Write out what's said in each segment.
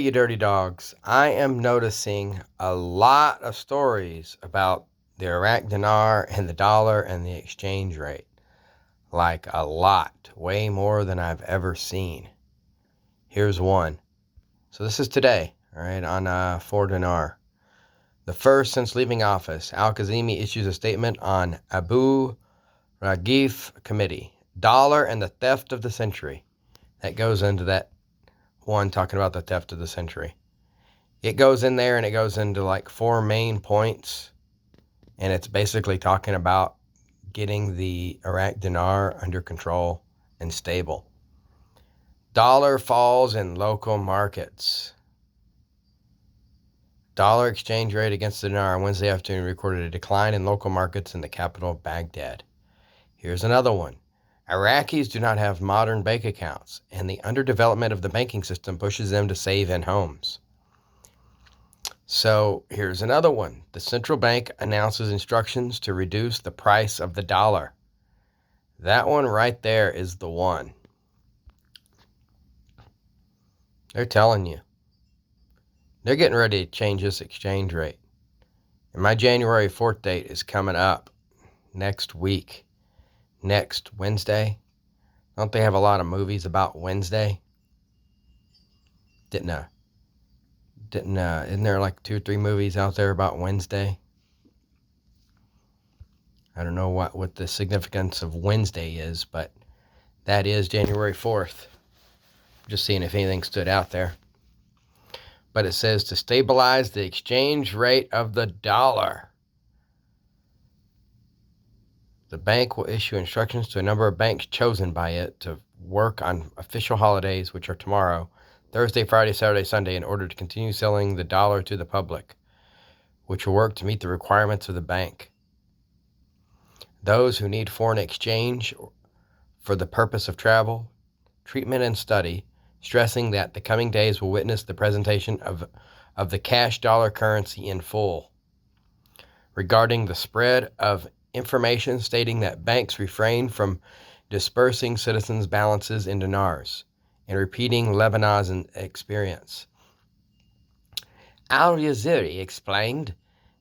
you dirty dogs. I am noticing a lot of stories about the Iraq dinar and the dollar and the exchange rate. Like a lot. Way more than I've ever seen. Here's one. So this is today, all right, on 4 dinar. The first since leaving office, Al-Kazimi issues a statement on Abu Raghif Committee. Dollar and the theft of the century. That goes into that one talking about the theft of the century. It goes in there and it goes into like 4 main points. And it's basically talking about getting the Iraq dinar under control and stable. Dollar falls in local markets. Dollar exchange rate against the dinar on Wednesday afternoon recorded a decline in local markets in the capital of Baghdad. Here's another one. Iraqis do not have modern bank accounts, and the underdevelopment of the banking system pushes them to save in homes. So here's another one. The central bank announces instructions to reduce the price of the dollar. That one right there is the one. They're telling you. They're getting ready to change this exchange rate. And my January 4th date is coming up next week. Next Wednesday. Don't they have a lot of movies about Wednesday? Isn't there like 2 or 3 movies out there about Wednesday? I don't know what the significance of Wednesday is, but that is January 4th. Just seeing if anything stood out there. But it says to stabilize the exchange rate of the dollar. The bank will issue instructions to a number of banks chosen by it to work on official holidays, which are tomorrow, Thursday, Friday, Saturday, Sunday, in order to continue selling the dollar to the public, which will work to meet the requirements of the bank. Those who need foreign exchange for the purpose of travel, treatment, and study, stressing that the coming days will witness the presentation of the cash dollar currency in full. Regarding the spread of information stating that banks refrain from dispersing citizens' balances in dinars and repeating Lebanon's experience. Al-Yaziri explained,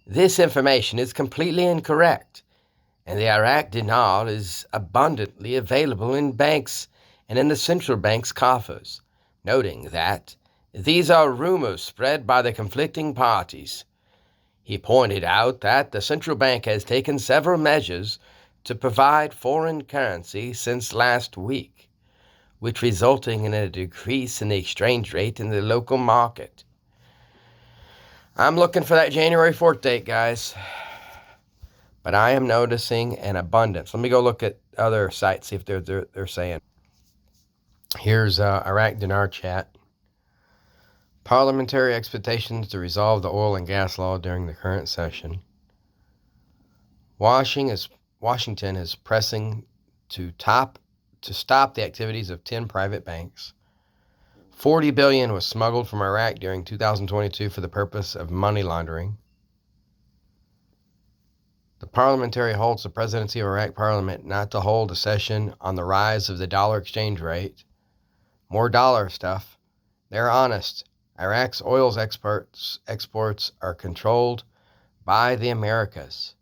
this information is completely incorrect, and the Iraq dinar is abundantly available in banks and in the central bank's coffers, noting that these are rumors spread by the conflicting parties. He pointed out that the central bank has taken several measures to provide foreign currency since last week, which resulting in a decrease in the exchange rate in the local market. I'm looking for that January 4th date, guys. But I am noticing an abundance. Let me go look at other sites, see if they're saying. Here's Iraq dinar chat. Parliamentary expectations to resolve the oil and gas law during the current session. Washington is pressing to stop the activities of 10 private banks. $40 billion was smuggled from Iraq during 2022 for the purpose of money laundering. The parliamentary holds the presidency of Iraq Parliament not to hold a session on the rise of the dollar exchange rate. More dollar stuff. They're honest. Iraq's oil exports are controlled by the Americas.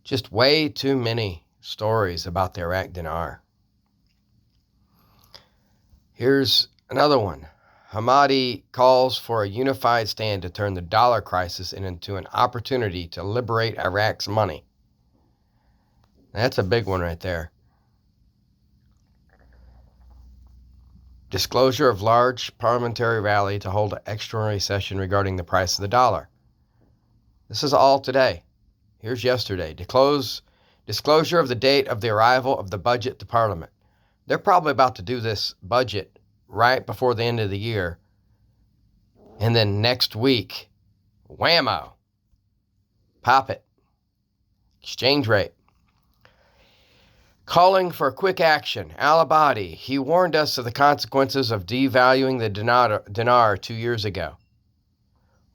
Just way too many stories about the Iraq dinar. Here's another one. Hamadi calls for a unified stand to turn the dollar crisis into an opportunity to liberate Iraq's money. That's a big one right there. Disclosure of large parliamentary rally to hold an extraordinary session regarding the price of the dollar. This is all today. Here's yesterday. Disclosure of the date of the arrival of the budget to Parliament. They're probably about to do this budget right before the end of the year. And then next week, whammo, pop it. Exchange rate. Calling for quick action. Al-Abadi, he warned us of the consequences of devaluing the dinar 2 years ago.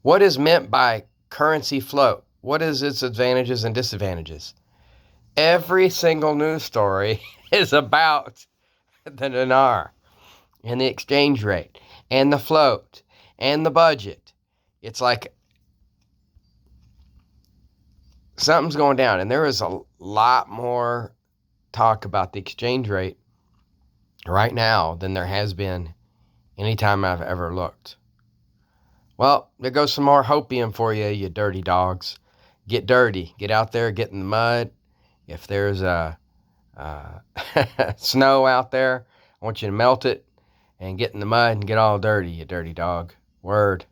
What is meant by currency float? What is its advantages and disadvantages? Every single news story is about the dinar and the exchange rate and the float and the budget. It's like something's going down. And there is a lot more talk about the exchange rate right now than there has been anytime I've ever looked. Well, there goes some more hopium for you, you dirty dogs. Get dirty. Get out there, get in the mud. If there's snow out there, I want you to melt it and get in the mud and get all dirty, you dirty dog. Word.